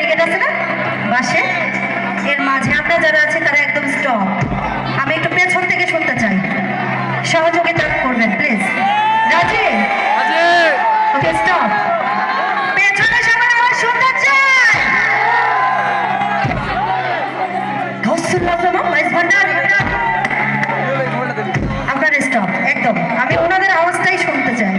Barricade আছে না বাসে, এর মাঝে আমরা যারা আছি তারা একদম স্টপ। আমি একটু পেছন থেকে শুনতে চাই, সহযোগিতা করবেন প্লিজ। রাজি? Okay stop. পেছনে সবার আওয়াজ শুনতে চাই। আপনার স্টপ একদম, আমি ওনাদের আওয়াজটাই শুনতে চাই।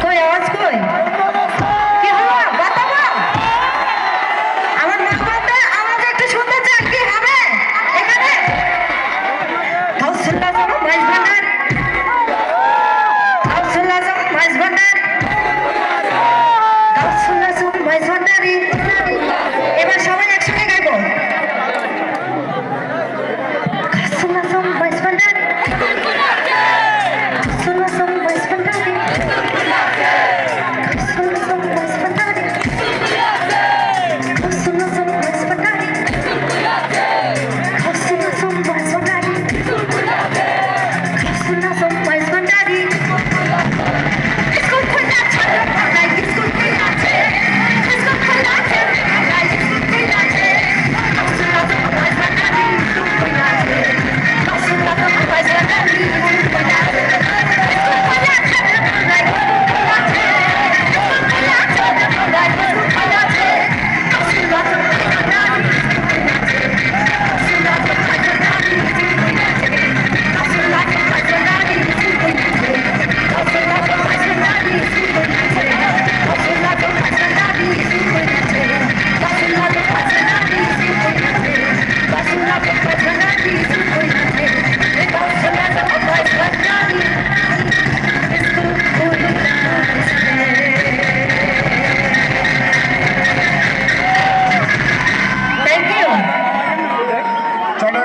কই আওয়াজ কই?